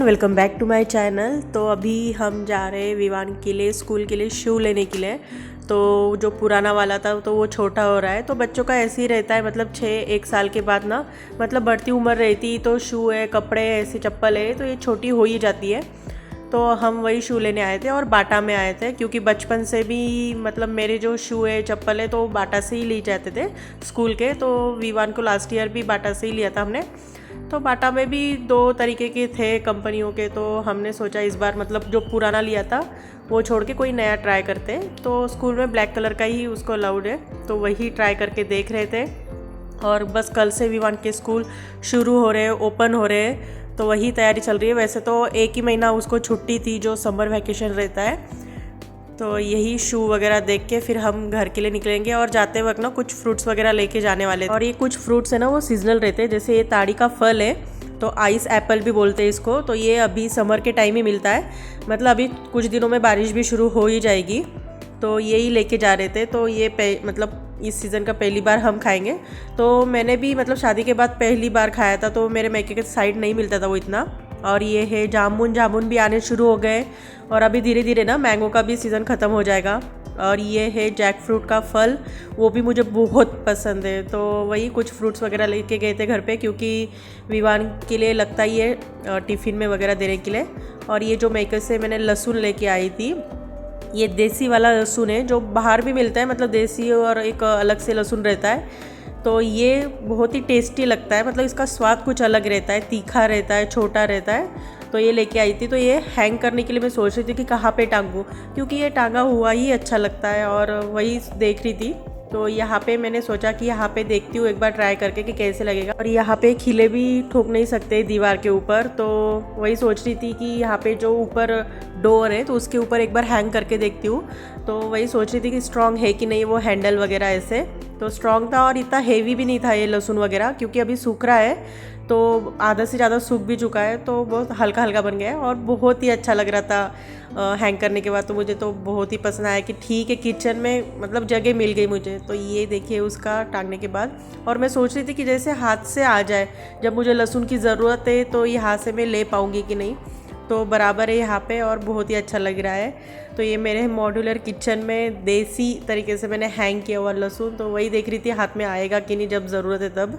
Welcome back to my channel. तो अभी हम जा रहे हैं विवान के लिए स्कूल के लिए शू लेने के लिए। तो जो पुराना वाला था तो वो छोटा हो रहा है, तो बच्चों का ऐसे ही रहता है, मतलब 1 साल के बाद ना, मतलब बढ़ती उम्र रहती तो शू है, कपड़े है, ऐसी चप्पल है तो ये छोटी हो ही जाती है। तो हम वही शू लेने आए थे और बाटा में आए थे, क्योंकि बचपन से भी मतलब मेरे जो शू है चप्पल है तो बाटा से ही ली जाते थे स्कूल के। तो विवान को लास्ट ईयर भी बाटा से ही लिया था हमने। तो बाटा में भी 2 तरीके के थे कंपनियों के, तो हमने सोचा इस बार मतलब जो पुराना लिया था वो छोड़ के कोई नया ट्राई करते। तो स्कूल में ब्लैक कलर का ही उसको अलाउड है, तो वही ट्राई करके देख रहे थे। और बस कल से विवान के स्कूल शुरू हो रहे हैं, ओपन हो रहे हैं, तो वही तैयारी चल रही है। वैसे तो 1 ही महीना उसको छुट्टी थी जो समर वैकेशन रहता है। तो यही शू वगैरह देख के फिर हम घर के लिए निकलेंगे, और जाते वक्त ना कुछ फ्रूट्स वगैरह लेके जाने वाले हैं। और ये कुछ फ्रूट्स है ना वो सीजनल रहते हैं, जैसे ये ताड़ी का फल है, तो आइस एप्पल भी बोलते हैं इसको। तो ये अभी समर के टाइम ही मिलता है, मतलब अभी कुछ दिनों में बारिश भी शुरू हो ही जाएगी, तो यही लेके जा रहे थे। तो ये मतलब इस सीज़न का पहली बार हम खाएंगे। तो मैंने भी मतलब शादी के बाद पहली बार खाया था, तो मेरे मैके के साइड नहीं मिलता था वो इतना। और ये है जामुन भी आने शुरू हो गए, और अभी धीरे धीरे ना मैंगो का भी सीज़न ख़त्म हो जाएगा। और ये है जैक फ्रूट का फल, वो भी मुझे बहुत पसंद है। तो वही कुछ फ्रूट्स वगैरह लेके गए थे घर पे, क्योंकि विवान के लिए लगता ही है टिफ़िन में वगैरह देने के लिए। और ये जो मेकर से मैंने लहसुन लेके आई थी, ये देसी वाला लहसुन है जो बाहर भी मिलता है, मतलब देसी और एक अलग से लहसुन रहता है। तो ये बहुत ही टेस्टी लगता है, मतलब इसका स्वाद कुछ अलग रहता है, तीखा रहता है, छोटा रहता है। तो ये लेके आई थी। तो ये हैंग करने के लिए मैं सोच रही थी कि कहाँ पे टांगूँ, क्योंकि ये टांगा हुआ ही अच्छा लगता है, और वही देख रही थी। तो यहाँ पे मैंने सोचा कि यहाँ पे देखती हूँ एक बार ट्राई करके कि कैसे लगेगा। और यहाँ पे खिले भी ठोक नहीं सकते दीवार के ऊपर, तो वही सोच रही थी कि यहाँ पे जो ऊपर डोर है तो उसके ऊपर एक बार हैंग करके देखती हूँ। तो वही सोच रही थी कि स्ट्रॉन्ग है कि नहीं वो हैंडल वगैरह ऐसे। तो स्ट्रॉन्ग था, और इतना हेवी भी नहीं था ये लहसुन वगैरह, क्योंकि अभी सूख रहा है, तो आधा से ज़्यादा सूख भी चुका है, तो बहुत हल्का हल्का बन गया है और बहुत ही अच्छा लग रहा था हैंग करने के बाद। तो मुझे तो बहुत ही पसंद आया कि ठीक है, किचन में मतलब जगह मिल गई मुझे। तो ये देखिए उसका टांगने के बाद, और मैं सोच रही थी कि जैसे हाथ से आ जाए, जब मुझे लहसुन की ज़रूरत है तो ये हाथ से मैं ले पाऊँगी कि नहीं। तो बराबर है यहाँ पे, और बहुत ही अच्छा लग रहा है। तो ये मेरे मॉड्यूलर किचन में देसी तरीके से मैंने हैंग किया हुआ लहसुन, तो वही देख रही थी हाथ में आएगा कि नहीं जब ज़रूरत है तब।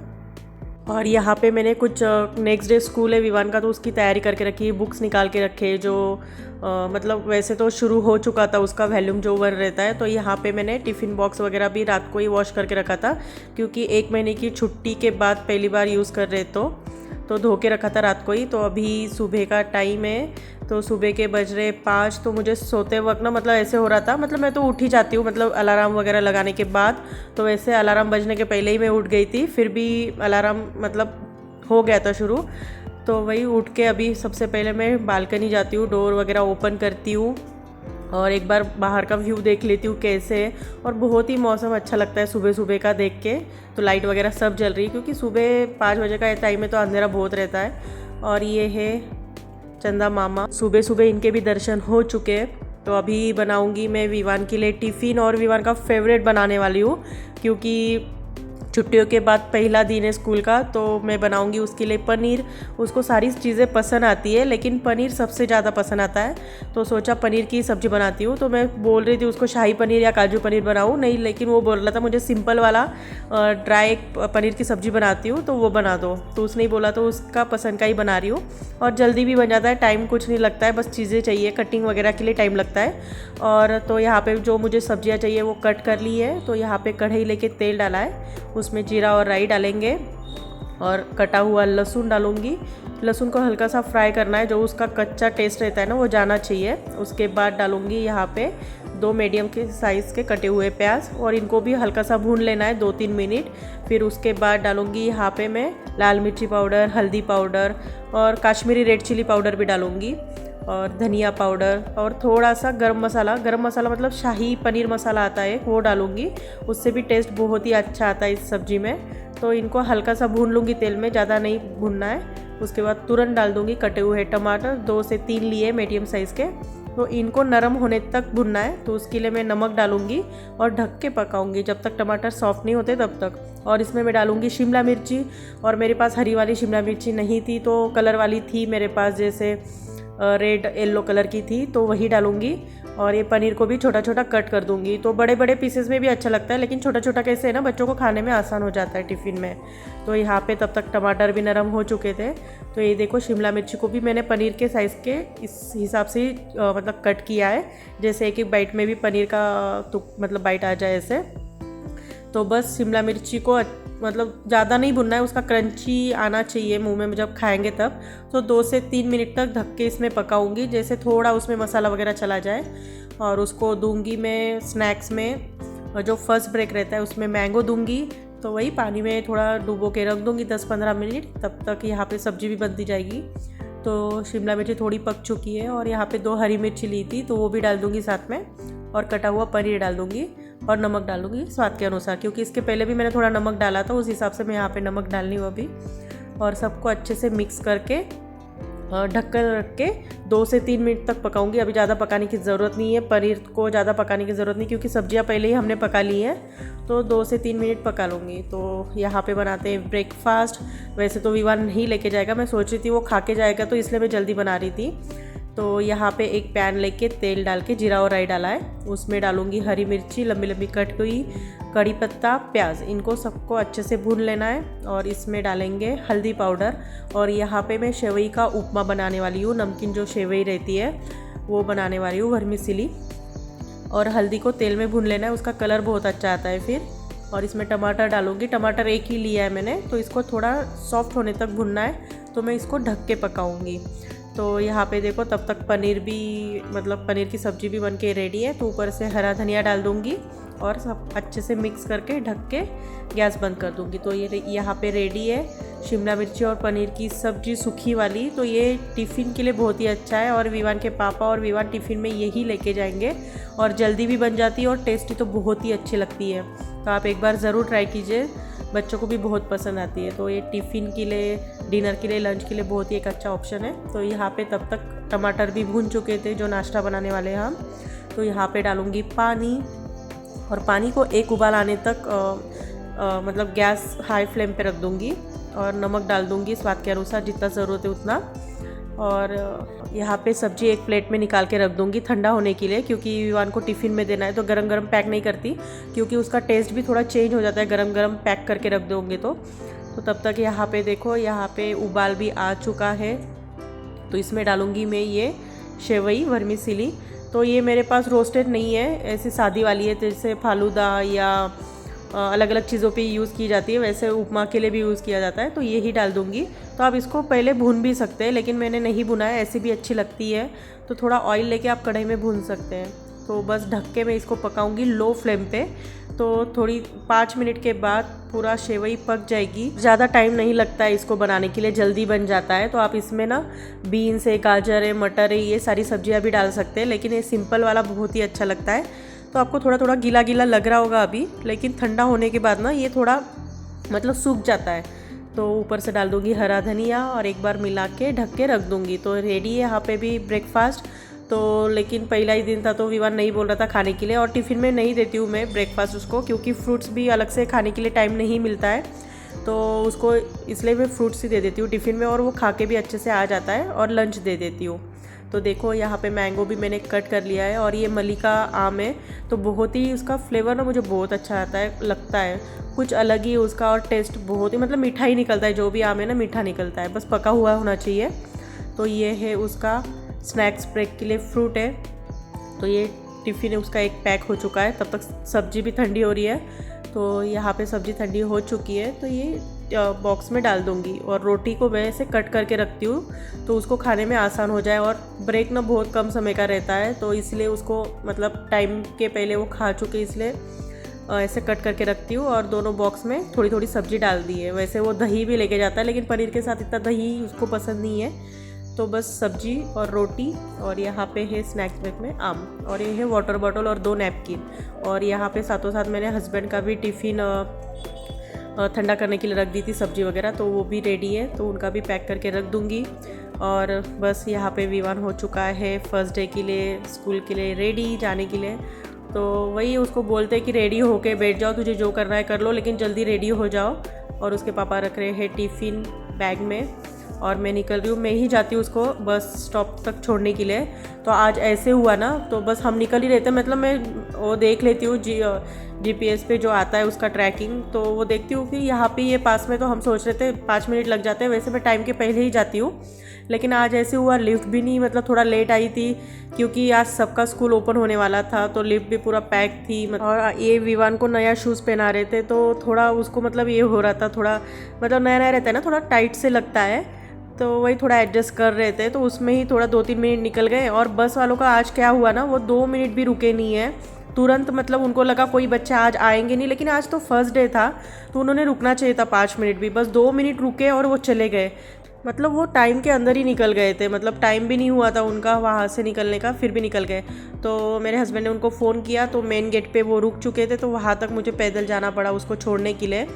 और यहाँ पे मैंने कुछ नेक्स्ट डे स्कूल है विवान का, तो उसकी तैयारी करके रखी है, बुक्स निकाल के रखे जो मतलब वैसे तो शुरू हो चुका था उसका वॉल्यूम जो 1 रहता है। तो यहाँ पे मैंने टिफ़िन बॉक्स वगैरह भी रात को ही वॉश करके रखा था, क्योंकि 1 महीने की छुट्टी के बाद पहली बार यूज़ कर रहे तो धो के रखा था रात को ही। तो अभी सुबह का टाइम है, तो सुबह के बज रहे 5। तो मुझे सोते वक्त ना मतलब ऐसे हो रहा था, मतलब मैं तो उठ ही जाती हूँ मतलब अलार्म वगैरह लगाने के बाद। तो वैसे अलार्म बजने के पहले ही मैं उठ गई थी, फिर भी अलार्म मतलब हो गया था शुरू। तो वही उठ के अभी सबसे पहले मैं बालकनी जाती हूँ, डोर वगैरह ओपन करती हूँ, और एक बार बाहर का व्यू देख लेती हूँ कैसे है। और बहुत ही मौसम अच्छा लगता है सुबह सुबह का देख के। तो लाइट वगैरह सब जल रही है, क्योंकि सुबह 5 बजे का टाइम है तो अंधेरा बहुत रहता है। और ये है चंदा मामा, सुबह सुबह इनके भी दर्शन हो चुके हैं। तो अभी बनाऊंगी मैं विवान के लिए टिफ़िन, और विवान का फेवरेट बनाने वाली हूँ, क्योंकि छुट्टियों के बाद पहला दिन है स्कूल का। तो मैं बनाऊंगी उसके लिए पनीर। उसको सारी चीज़ें पसंद आती है, लेकिन पनीर सबसे ज़्यादा पसंद आता है, तो सोचा पनीर की सब्ज़ी बनाती हूँ। तो मैं बोल रही थी उसको शाही पनीर या काजू पनीर बनाऊँ, नहीं, लेकिन वो बोल रहा था मुझे सिंपल वाला ड्राई पनीर की सब्ज़ी बनाती हूँ तो वो बना दो। तो उसने ही बोला, तो उसका पसंद का ही बना रही हूँ। और जल्दी भी बन जाता है, टाइम कुछ नहीं लगता है, बस चीज़ें चाहिए, कटिंग वगैरह के लिए टाइम लगता है। और तो यहाँ पे जो मुझे सब्जियाँ चाहिए वो कट कर ली है। तो यहाँ पे कढ़ाई लेके तेल डाला है, उसमें जीरा और राई डालेंगे, और कटा हुआ लहसुन डालूंगी। लहसुन को हल्का सा फ्राई करना है, जो उसका कच्चा टेस्ट रहता है ना वो जाना चाहिए। उसके बाद डालूंगी यहाँ पे 2 मीडियम के साइज़ के कटे हुए प्याज, और इनको भी हल्का सा भून लेना है 2-3 मिनट। फिर उसके बाद डालूंगी यहाँ पे मैं लाल मिर्ची पाउडर, हल्दी पाउडर, और काश्मीरी रेड चिली पाउडर भी डालूंगी, और धनिया पाउडर, और थोड़ा सा गरम मसाला मतलब शाही पनीर मसाला आता है वो डालूंगी। उससे भी टेस्ट बहुत ही अच्छा आता है इस सब्ज़ी में। तो इनको हल्का सा भून लूँगी तेल में, ज़्यादा नहीं भूनना है। उसके बाद तुरंत डाल दूँगी कटे हुए टमाटर, 2 से 3 लिए मीडियम साइज़ के। तो इनको नरम होने तक भुनना है। तो उसके लिए मैं नमक डालूंगी और ढक के पकाऊंगी जब तक टमाटर सॉफ्ट नहीं होते तब तक। और इसमें मैं डालूंगी शिमला मिर्ची, और मेरे पास हरी वाली शिमला मिर्ची नहीं थी तो कलर वाली थी मेरे पास, जैसे रेड येलो कलर की थी, तो वही डालूंगी। और ये पनीर को भी छोटा छोटा कट कर दूंगी। तो बड़े बड़े पीसेस में भी अच्छा लगता है, लेकिन छोटा छोटा कैसे है ना, बच्चों को खाने में आसान हो जाता है टिफ़िन में। तो यहाँ पे तब तक टमाटर भी नरम हो चुके थे। तो ये देखो शिमला मिर्ची को भी मैंने पनीर के साइज़ के इस हिसाब से मतलब कट किया है, जैसे एक एक बाइट में भी पनीर का तो मतलब बाइट आ जाए ऐसे। तो बस शिमला मिर्ची को मतलब ज़्यादा नहीं भुनना है, उसका क्रंची आना चाहिए मुंह में जब खाएंगे तब। तो 2 से 3 मिनट तक ढक के इसमें पकाऊंगी, जैसे थोड़ा उसमें मसाला वगैरह चला जाए। और उसको दूंगी मैं स्नैक्स में, जो फर्स्ट ब्रेक रहता है उसमें मैंगो दूंगी। तो वही पानी में थोड़ा डुबो के रख दूंगी 10-15 मिनट, तब तक यहाँ पे सब्ज़ी भी बनती जाएगी। तो शिमला मिर्ची थोड़ी पक चुकी है, और यहाँ पे 2 हरी मिर्ची ली थी तो वो भी डाल दूंगी साथ में, और कटा हुआ पनीर डाल दूंगी, और नमक डालूंगी स्वाद के अनुसार, क्योंकि इसके पहले भी मैंने थोड़ा नमक डाला था, उस हिसाब से मैं यहाँ पे नमक डालनी हूँ अभी। और सबको अच्छे से मिक्स करके ढक्कन रख के 2 से 3 मिनट तक पकाऊंगी। अभी ज़्यादा पकाने की ज़रूरत नहीं है, पनीर को ज़्यादा पकाने की ज़रूरत नहीं, क्योंकि सब्जियां पहले ही हमने पका ली हैं। तो 2 से 3 मिनट पका लूँगी। तो यहाँ पे बनाते हैं ब्रेकफास्ट। वैसे तो विवान नहीं लेके जाएगा, मैं सोच रही थी वो खा के जाएगा, तो इसलिए मैं जल्दी बना रही थी। तो यहाँ पे एक पैन लेके तेल डाल के जीरा और राई डाला है, उसमें डालूंगी हरी मिर्ची लंबी लंबी कट हुई, कड़ी पत्ता, प्याज, इनको सबको अच्छे से भून लेना है। और इसमें डालेंगे हल्दी पाउडर। और यहाँ पे मैं सेवई का उपमा बनाने वाली हूँ, नमकीन जो सेवई रहती है वो बनाने वाली हूँ, वर्मिसेली। और हल्दी को तेल में भून लेना है, उसका कलर बहुत अच्छा आता है फिर। और इसमें टमाटर डालूंगी, टमाटर एक ही लिया है मैंने, तो इसको थोड़ा सॉफ्ट होने तक भुनना है। तो मैं इसको ढक के पकाऊंगी। तो यहाँ पे देखो तब तक पनीर भी मतलब पनीर की सब्ज़ी भी बनके रेडी है। तो ऊपर से हरा धनिया डाल दूँगी और सब अच्छे से मिक्स करके ढक के गैस बंद कर दूँगी। तो ये यहाँ पे रेडी है शिमला मिर्ची और पनीर की सब्ज़ी सूखी वाली। तो ये टिफ़िन के लिए बहुत ही अच्छा है, और विवान के पापा और विवान टिफ़िन में यही लेके जाएंगे, और जल्दी भी बन जाती है और टेस्टी तो बहुत ही अच्छी लगती है। तो आप एक बार ज़रूर ट्राई कीजिए, बच्चों को भी बहुत पसंद आती है। तो ये टिफ़िन के लिए, डिनर के लिए, लंच के लिए बहुत ही एक अच्छा ऑप्शन है। तो यहाँ पे तब तक टमाटर भी भून चुके थे जो नाश्ता बनाने वाले हैं हम। तो यहाँ पे डालूँगी पानी, और पानी को एक उबाल आने तक मतलब गैस हाई फ्लेम पे रख दूँगी, और नमक डाल दूँगी स्वाद के अनुसार, जितना ज़रूरत है उतना। और यहाँ पे सब्जी एक प्लेट में निकाल के रख दूँगी ठंडा होने के लिए, क्योंकि विवान को टिफ़िन में देना है। तो गरम गरम पैक नहीं करती, क्योंकि उसका टेस्ट भी थोड़ा चेंज हो जाता है गरम गरम पैक करके रख दोगे तो तब तक यहाँ पे देखो, यहाँ पे उबाल भी आ चुका है। तो इसमें डालूँगी मैं ये सेवई वर्मिसेली। तो ये मेरे पास रोस्टेड नहीं है, ऐसी सादी वाली है, जैसे फालूदा या अलग अलग चीज़ों पे यूज़ की जाती है, वैसे उपमा के लिए भी यूज़ किया जाता है। तो ये ही डाल दूँगी। तो आप इसको पहले भून भी सकते हैं, लेकिन मैंने नहीं भुना है, ऐसी भी अच्छी लगती है। तो थोड़ा ऑयल लेके आप कढ़ाई में भून सकते हैं। तो बस ढक के मैं इसको पकाऊंगी लो फ्लेम पे। तो थोड़ी 5 मिनट के बाद पूरा सेवई पक जाएगी। ज़्यादा टाइम नहीं लगता है इसको बनाने के लिए, जल्दी बन जाता है। तो आप इसमें ना बीन्स है, गाजर है, मटर है, ये सारी सब्जियां भी डाल सकते हैं, लेकिन ये सिंपल वाला बहुत ही अच्छा लगता है। तो आपको थोड़ा थोड़ा गीला गीला लग रहा होगा अभी, लेकिन ठंडा होने के बाद ना ये थोड़ा मतलब सूख जाता है। तो ऊपर से डाल दूँगी हरा धनिया, और एक बार मिला के ढक के रख दूँगी। तो रेडी है यहाँ पे भी ब्रेकफास्ट। तो लेकिन पहला ही दिन था तो विवान नहीं बोल रहा था खाने के लिए, और टिफ़िन में नहीं देती हूँ मैं ब्रेकफास्ट उसको, क्योंकि फ्रूट्स भी अलग से खाने के लिए टाइम नहीं मिलता है। तो उसको इसलिए मैं फ्रूट्स ही दे देती हूँ टिफ़िन में, और वो खा के भी अच्छे से आ जाता है, और लंच दे देती हूँ। तो देखो यहाँ पे मैंगो भी मैंने कट कर लिया है, और ये मलिका आम है। तो बहुत ही उसका फ्लेवर ना मुझे बहुत अच्छा आता है, लगता है कुछ अलग ही उसका, और टेस्ट बहुत ही मतलब मीठा ही निकलता है। जो भी आम है ना मीठा निकलता है, बस पका हुआ होना चाहिए। तो ये है उसका स्नैक्स ब्रेक के लिए फ्रूट है। तो ये टिफ़िन है उसका एक पैक हो चुका है, तब तक सब्ज़ी भी ठंडी हो रही है। तो यहाँ पे सब्ज़ी ठंडी हो चुकी है, तो ये बॉक्स में डाल दूँगी। और रोटी को मैं ऐसे कट करके रखती हूँ, तो उसको खाने में आसान हो जाए। और ब्रेक ना बहुत कम समय का रहता है, तो इसलिए उसको मतलब टाइम के पहले वो खा चुके, इसलिए ऐसे कट करके रखती हूँ। और दोनों बॉक्स में थोड़ी थोड़ी सब्ज़ी डाल दी है। वैसे वो दही भी लेके जाता है, लेकिन पनीर के साथ इतना दही उसको पसंद नहीं है। तो बस सब्जी और रोटी, और यहाँ पे है स्नैक्स ब्रेक में आम, और ये है वाटर बॉटल और 2 नैपकिन। और यहाँ पे साथों साथ मैंने हस्बैंड का भी टिफ़िन ठंडा करने के लिए रख दी थी सब्जी वगैरह, तो वो भी रेडी है। तो उनका भी पैक करके रख दूँगी। और बस यहाँ पे विवान हो चुका है फर्स्ट डे के लिए स्कूल के लिए रेडी जाने के लिए। तो वही उसको बोलते हैं कि रेडी होके बैठ जाओ, तुझे जो करना है कर लो, लेकिन जल्दी रेडी हो जाओ। और उसके पापा रख रहे हैं टिफ़िन बैग में और मैं निकल रही हूँ। मैं ही जाती हूँ उसको बस स्टॉप तक छोड़ने के लिए। तो आज ऐसे हुआ ना, तो बस हम निकल ही रहते, मतलब मैं वो देख लेती हूँ GPS पे जो आता है उसका ट्रैकिंग, तो वो देखती हूँ कि यहाँ पे ये पास में, तो हम सोच रहे थे 5 मिनट लग जाते हैं। वैसे मैं टाइम के पहले ही जाती हूँ, लेकिन आज ऐसे हुआ लिफ्ट भी नहीं, मतलब थोड़ा लेट आई थी क्योंकि आज सबका स्कूल ओपन होने वाला था, तो लिफ्ट भी पूरा पैक थी। और ये विवान को नया शूज़ पहना रहे थे, तो थोड़ा उसको मतलब ये हो रहा था, थोड़ा मतलब नया नया रहता है ना, थोड़ा टाइट से लगता है, तो वही थोड़ा एडजस्ट कर रहे थे। तो उसमें ही थोड़ा 2-3 मिनट निकल गए। और बस वालों का आज क्या हुआ ना, वो 2 मिनट भी रुके नहीं है तुरंत, मतलब उनको लगा कोई बच्चा आज आएंगे नहीं, लेकिन आज तो फर्स्ट डे था तो उन्होंने रुकना चाहिए था 5 मिनट भी, बस 2 मिनट रुके और वो चले गए। मतलब वो टाइम के अंदर ही निकल गए थे, मतलब टाइम भी नहीं हुआ था उनका वहाँ से निकलने का, फिर भी निकल गए। तो मेरे हस्बैंड ने उनको फ़ोन किया तो मेन गेट पे वो रुक चुके थे, तो वहाँ तक मुझे पैदल जाना पड़ा उसको छोड़ने के लिए।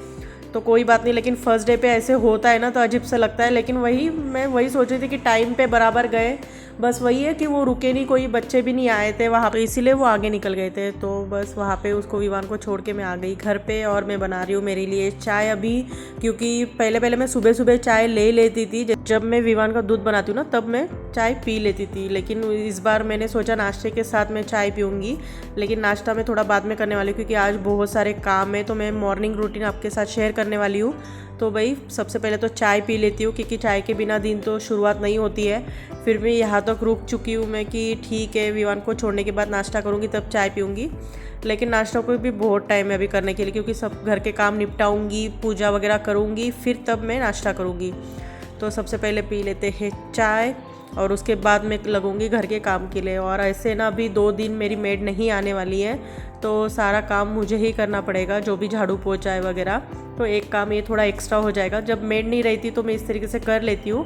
तो कोई बात नहीं, लेकिन फर्स्ट डे पे ऐसे होता है ना तो अजीब सा लगता है। लेकिन मैं वही सोच रही थी कि टाइम पे बराबर गए, बस वही है कि वो रुके नहीं, कोई बच्चे भी नहीं आए थे वहाँ पे, इसीलिए वो आगे निकल गए थे। तो बस वहाँ पे उसको विवान को छोड़ के मैं आ गई घर पे और मैं बना रही हूँ मेरे लिए चाय अभी, क्योंकि पहले मैं सुबह सुबह चाय ले लेती थी, जब मैं विवान का दूध बनाती हूँ ना तब मैं चाय पी लेती थी, लेकिन इस बार मैंने सोचा नाश्ते के साथ मैं चाय पीऊँगी। लेकिन नाश्ता मैं थोड़ा बाद में करने वाली हूँ क्योंकि आज बहुत सारे काम है, तो मैं मॉर्निंग रूटीन आपके साथ शेयर करने वाली हूँ। तो भाई सबसे पहले तो चाय पी लेती हूँ, क्योंकि चाय के बिना दिन तो शुरुआत नहीं होती है। फिर भी यहाँ तक रुक चुकी हूँ मैं कि ठीक है विवान को छोड़ने के बाद नाश्ता करूँगी तब चाय पीऊँगी, लेकिन नाश्ता को भी बहुत टाइम है अभी करने के लिए, क्योंकि सब घर के काम निपटाऊँगी, पूजा वगैरह करूँगी, फिर तब मैं नाश्ता करूँगी। तो सबसे पहले पी लेते हैं चाय और उसके बाद मैं लगूंगी घर के काम के लिए। और ऐसे ना अभी 2 दिन मेरी मेड नहीं आने वाली है, तो सारा काम मुझे ही करना पड़ेगा, जो भी झाड़ू पोछा है वगैरह। तो एक काम ये थोड़ा एक्स्ट्रा हो जाएगा, जब मेड नहीं रहती तो मैं इस तरीके से कर लेती हूँ।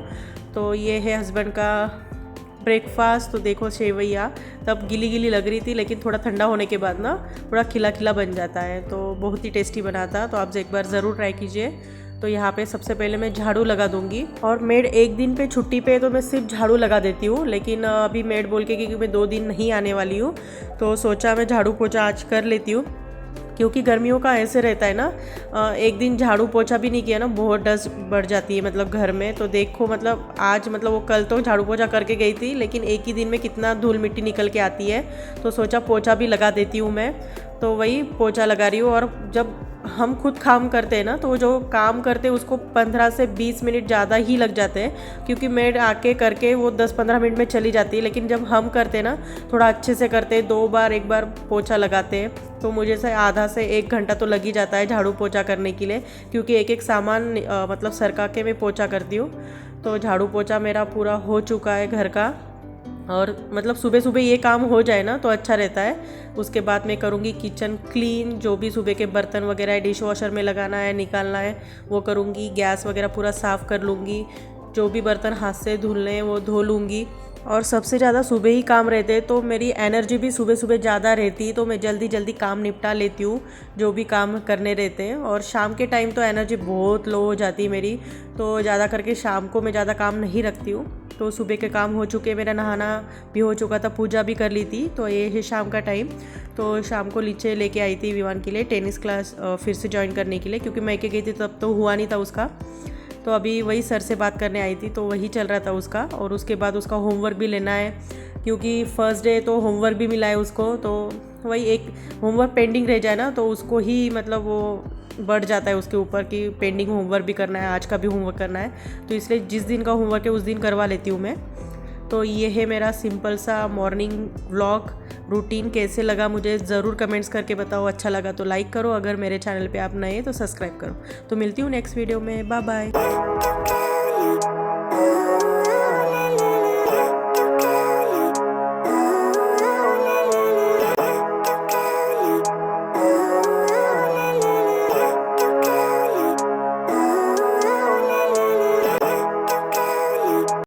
तो ये है हस्बैंड का ब्रेकफास्ट। तो देखो सेवैया तब गीली गीली लग रही थी, लेकिन थोड़ा ठंडा होने के बाद ना थोड़ा खिला खिला बन जाता है, तो बहुत ही टेस्टी बना था। तो आप एक बार ज़रूर ट्राई कीजिए। तो यहाँ पे सबसे पहले मैं झाड़ू लगा दूंगी, और मेड एक दिन पे छुट्टी पे तो मैं सिर्फ झाड़ू लगा देती हूँ, लेकिन अभी मेड बोल के क्योंकि मैं 2 दिन नहीं आने वाली हूँ, तो सोचा मैं झाड़ू पोछा आज कर लेती हूँ। क्योंकि गर्मियों का ऐसे रहता है ना, एक दिन झाड़ू पोछा भी नहीं किया ना बहुत डस्ट बढ़ जाती है मतलब घर में। तो देखो मतलब आज मतलब वो कल तो झाड़ू पोछा करके गई थी, लेकिन एक ही दिन में कितना धूल मिट्टी निकल के आती है, तो सोचा पोछा भी लगा देती हूँ मैं। तो वही पोछा लगा रही हूँ। और जब हम खुद काम करते हैं ना, तो जो काम करते हैं उसको 15 से 20 मिनट ज़्यादा ही लग जाते हैं, क्योंकि मेड आके करके वो 10-15 मिनट में चली जाती है। लेकिन जब हम करते हैं ना थोड़ा अच्छे से करते हैं, 2 बार 1 बार पोछा लगाते हैं, तो मुझे से आधा से 1 घंटा तो लग ही जाता है झाड़ू पोछा करने के लिए, क्योंकि एक सामान मतलब सरका के मैं पोछा करती हूँ। तो झाड़ू पोछा मेरा पूरा हो चुका है घर का, और मतलब सुबह सुबह ये काम हो जाए ना तो अच्छा रहता है। उसके बाद मैं करूँगी किचन क्लीन, जो भी सुबह के बर्तन वगैरह है डिश वॉशर में लगाना है निकालना है वो करूँगी, गैस वगैरह पूरा साफ़ कर लूँगी, जो भी बर्तन हाथ से धुलने हैं वो धो लूँगी। और सबसे ज़्यादा सुबह ही काम रहते हैं, तो मेरी एनर्जी भी सुबह सुबह ज़्यादा रहती है, तो मैं जल्दी जल्दी काम निपटा लेती हूँ जो भी काम करने रहते हैं। और शाम के टाइम तो एनर्जी बहुत लो हो जाती है मेरी, तो ज़्यादा करके शाम को मैं ज़्यादा काम नहीं रखती हूँ। तो सुबह के काम हो चुके, मेरा नहाना भी हो चुका था, पूजा भी कर ली थी। तो ये है शाम का टाइम। तो शाम को नीचे लेके आई थी विवान के लिए टेनिस क्लास फिर से ज्वाइन करने के लिए, क्योंकि मैं गई थी तब तो हुआ नहीं था उसका। तो अभी वही सर से बात करने आई थी, तो वही चल रहा था उसका। और उसके बाद उसका होमवर्क भी लेना है, क्योंकि फर्स्ट डे तो होमवर्क भी मिला है उसको। तो वही एक होमवर्क पेंडिंग रह जाए ना तो उसको ही मतलब वो बढ़ जाता है उसके ऊपर कि पेंडिंग होमवर्क भी करना है, आज का भी होमवर्क करना है। तो इसलिए जिस दिन का होमवर्क है उस दिन करवा लेती हूँ मैं। तो ये है मेरा सिंपल सा मॉर्निंग व्लॉग रूटीन। कैसे लगा मुझे ज़रूर कमेंट्स करके बताओ। अच्छा लगा तो लाइक करो, अगर मेरे चैनल पे आप नए तो सब्सक्राइब करो। तो मिलती हूँ नेक्स्ट वीडियो में, बाय बाय।